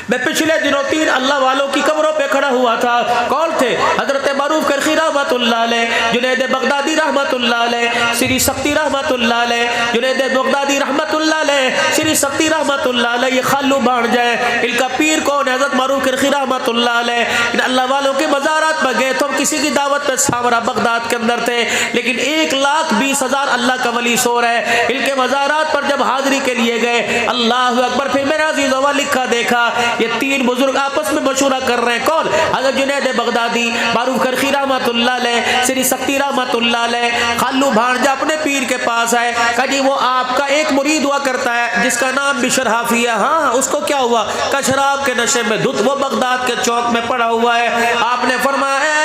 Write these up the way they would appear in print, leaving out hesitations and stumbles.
मैं पिछले दिनों 3 अल्लाह वालों की कब्रों पे खड़ा हुआ था। कौन थे? हजरत मारूफ करखी रहमतुल्लाह अलैह, जुनैद बगदादी रहमतुल्लाह अलैह, श्री शक्ति रहमतुल्लाह अलैह, जुनैद बगदादी रहमतुल्लाह अलैह, श्री शक्ति रहमतुल्लाह अलैह, ये खालू बाण जाए। इनका पीर कौन है? हजरत मारूफ करखी रहमतुल्लाह अलैह। इन अल्लाह वालों के मज़ारात पर गए तो हम किसी की दावत पे सामरा बगदाद के अंदर थे, लेकिन 1,20,000 अल्लाह का वली सो रहे। इनके मज़ारात पर जब हाजिरी के लिए गए, अल्लाह अकबर, फिर मैंने अज़ीज़ों लिखा देखा ये 3 बुजुर्ग आपस में मशूरा कर रहे हैं। कौन? हज़रत जुनैद बगदादी, मारूफ करखी रहमतुल्लाह अलैह, श्री शक्ति रहमतुल्लाह अलैह। खालू भांजा अपने पीर के पास आए, कहा जी वो आपका एक मुरीद हुआ करता है जिसका नाम बिशर हाफी है। हाँ, उसको क्या हुआ? का शराब के नशे में धुत, वो बगदाद के चौक में पड़ा हुआ है। आपने फरमाया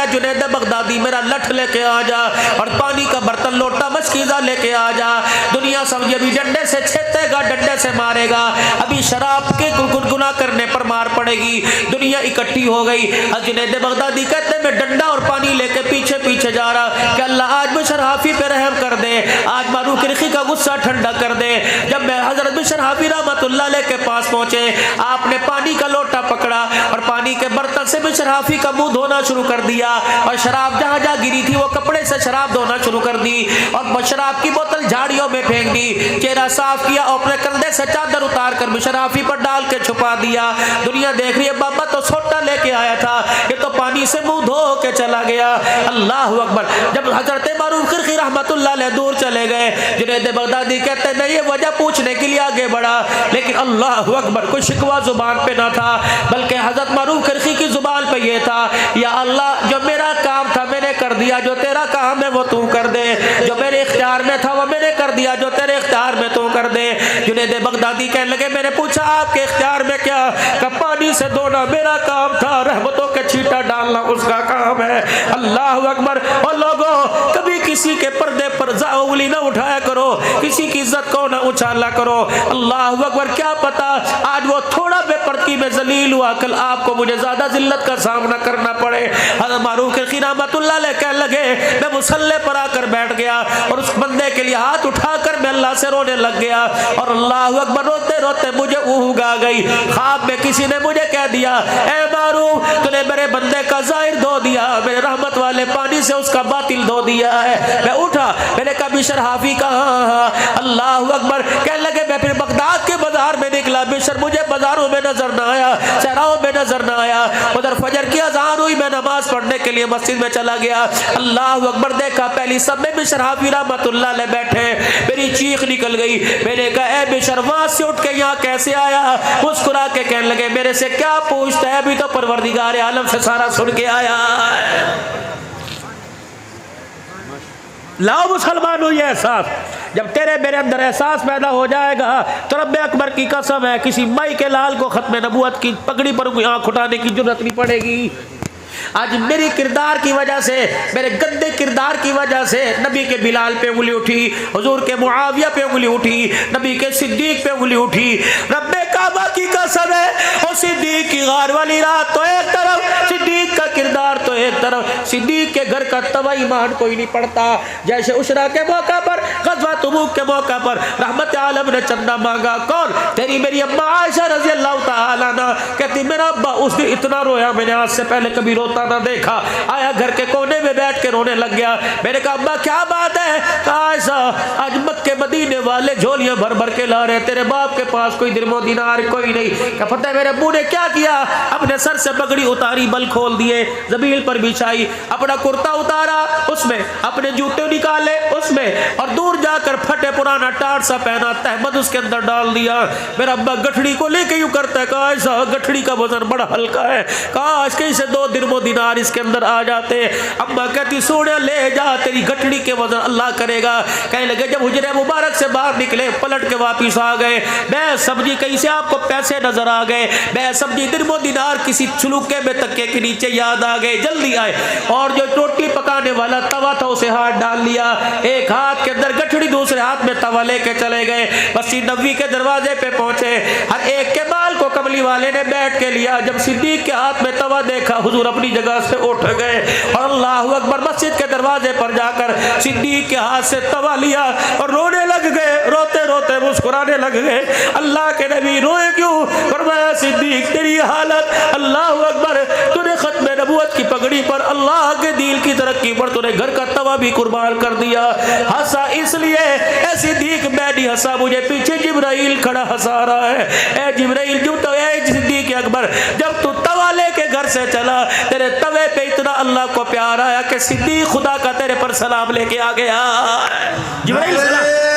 जुनैद बगदादी मेरा लठ लेके आ जा और पानी का बर्तन लोटा मशकीज़ा लेके आ जा। दुनिया समझे अभी डंडे से छेतेगा, डंडे से मारेगा, अभी शराब के गुनगुना करने पर मार पड़ेगी। दुनिया इकट्ठी हो गई। जुनैद बगदादी कहते मैं डंडा और पानी लेके पीछे पीछे जा रहा कि अल्लाह आज बिशर हाफी पे रहम कर दे, आज मारूफ करखी का गुस्सा ठंडा कर दे। जब मैं हजरत बिशर हाफी रहमतुल्लाह अलैह के पास पहुंचे, आपने पानी का लोटा पकड़ा और पानी के बर्तन से बिशर हाफी का मुंह धोना शुरू कर दिया और शराब जहां जहां गिरी थी वो कपड़े से शराब धोना शुरू कर दी और शराब की बोतल झाड़ियों में फेंक दी। चेहरा साफ किया और अपने कंधे से चादर उतार कर बिशर हाफी पर डाल के छुपा दिया। दुनिया देख रही है, बाबा तो सोटा लेके आया था, ये तो पानी से मुंह धो के चला गया। अल्लाह अकबर। जब हजरत मारूफ करखी रहमतुल्लाह अलैह दूर चले गए, जुनैद बगदादी कहते मैं ये वजह पूछने के लिए आगे बढ़ा, लेकिन अल्लाह अकबर कोई शिकवा जुबान पे ना था, बल्कि हजरत मारूफ करखी की जुबान पे ये था, या अल्लाह जो मेरा काम था मैंने कर दिया, जो तेरा काम है वो तू कर दे, जो मेरे इख्तियार में था वो मैंने कर दिया, जो तेरे इख्तियार में तू कर दे। जुनैद बगदादी कहने लगे मैंने पूछा आपके इख्तियार में क्या? का पानी से धोना मेरा काम था, रहमतों के छींटा डालना उसका काम है। अल्लाह अकबर। और लोगों कभी किसी के पर्दे पर उंगली ना उठाया करो, किसी की इज्जत को ना उछाला करो। अल्लाह अकबर। क्या पता आज वो थोड़ा बेपर्दगी में जलील हुआ, कल आपको मुझे ज्यादा जिल्लत का सामना करना पड़े। हज़रत मारूफ करखी रहमतुल्लाह अलैह कहने लगे मैं मुसल्ले पर आकर बैठ गया और उस बंदे के लिए हाथ उठाकर मैं अल्लाह से रोने लग गया और अल्लाह अकबर रोते रोते मुझे ऊँग आ गई। ख्वाब में किसी ने मुझे कह दिया ए मारूफ तूने मेरे बंदे का ज़ाहिर धो दिया, मेरे रहमत वाले पानी से उसका बातिल धो दिया है। मैं उठा, मैंने कहा बिशर हाफी कहाँ? अल्लाह अकबर। कहने लगे मैं फिर बगदाद के बाजार में निकला, बिशर मुझे बाजारों में नजर न आया, शहरों में नजर न आया। उधर फजर की अज़ान हुई, मैं नमाज पढ़ने के लिए मस्जिद में चला गया। अल्लाह अकबर। देखा पहली सब में बिशर हाफी रहमतुल्लाह अलैह बैठे, मेरी चीख निकल गई। मैंने कहा ए बिशर वहां से उठ के यहाँ कैसे आया? मुस्कुरा के कहने लगे मेरे से क्या पूछता है, अभी तो परवरदिगार आलम से सारा सुन के आया। लाओ मुसलमानों ये एहसास, जब तेरे मेरे अंदर एहसास पैदा हो जाएगा तो रब्बे अकबर की कसम है किसी माई के लाल को खत्म नबूवत की पगड़ी पर आंख उठाने की जरूरत नहीं पड़ेगी। आज मेरी किरदार की वजह से, मेरे गंदे किरदार की वजह से नबी के बिलाल पे उंगली उठी, हुजूर के मुआविया पे उंगली उठी, नबी के सिद्दीक पे उंगली उठी। रब्बे काबा की कसम है और सिद्दीक की गार वाली रात तो एक तरफ, सिद्दीक का किरदार तो एक तरफ, सिद्दीक के घर का तवा ईमान कोई नहीं पड़ता। जैसे उशरा के मौका पर, ग़ज़वा तबूक के मौका पर रहमत आलम ने चंदा मांगा, कौन? तेरी मेरी अम्मा आयशा रज़ी अल्लाह तआला अन्हा कहती मेरा अब्बा उस दिन इतना रोया मैंने आज से पहले कभी रोता ना देखा। आया घर के कोने में बैठ के रोने लग गया। मैंने कहा अब्बा क्या बात है? आयशा आज मक्के मदीने वाले झोलियां भर भर के ला रहे, तेरे बाप के पास कोई दिरमो दिनार कोई नहीं। क्या पता है मेरे अब्बू ने क्या किया? अपने सर से पगड़ी उतारी, बल खोल दिए, जमीन पर बिछाई, अपना कुर्ता उतारा उसमें, अपने जूते निकाले उसमें और दूर जाकर फटे पुराना टाट सा पहना तहमद उसके अंदर डाल दिया। मेरा अब्बा गठड़ी को लेके यूं करता है, कहा गठड़ी का वजन बड़ा हल्का है, काश कहीं से 2 दिरमो दिनार इसके अंदर आ जाते। अम्मा कहती सोने ले जा, तेरी गठड़ी के वजन अल्लाह करेगा। कहने लगे जब हुजरे मुबारक से बाहर निकले, पलट के वापिस आ गए, मैं सब्जी कहीं से आपको पैसे नजर आ गए, मैं सब्जी दिरमो दिनार किसी छुलुके में तक्के के नीचे याद आ गए, जल्दी आए। और जो रोटी पकाने वाला तवा था उसे हाथ डाल लिया, एक हाथ के अंदर गठड़ी, दूसरे हाथ में तवा लेके चले गए। मस्जिद नबवी के दरवाजे पे पहुंचे, हर एक के बाल को कमली वाले ने बैठ के लिया। जब सिद्दीक के हाथ में तवा देखा, हुजूर अपनी जगह से उठ गए और अल्लाहु अकबर मस्जिद के दरवाजे पर जाकर सिद्दीक के हाथ से तवा लिया और रोने लग गए, रोते रोते मुस्कुराने लग गए। अल्लाह के नबी रोए क्यों? फरमाया सिद्दीक तेरी हालत, अल्लाहु अकबर, तूने खत्म नबूवत की पगड़ी पर अल्लाह के दीन की तरक्की पर तूने घर का तवा भी कुर्बान कर दिया। हंसा इसलिए ऐ सिद्दीक मैं नहीं हंसा, मुझे पीछे जिब्राइल खड़ा हंसा रहा है। ऐ जिब्राइल जो तो ऐ सिद्दीक अकबर, जब तू तवा लेके घर से चला, तेरे तवे पे इतना अल्लाह को प्यार आया कि सिद्दीक खुदा का तेरे पर सलाम लेके आ गया। जिब्राइल सलाम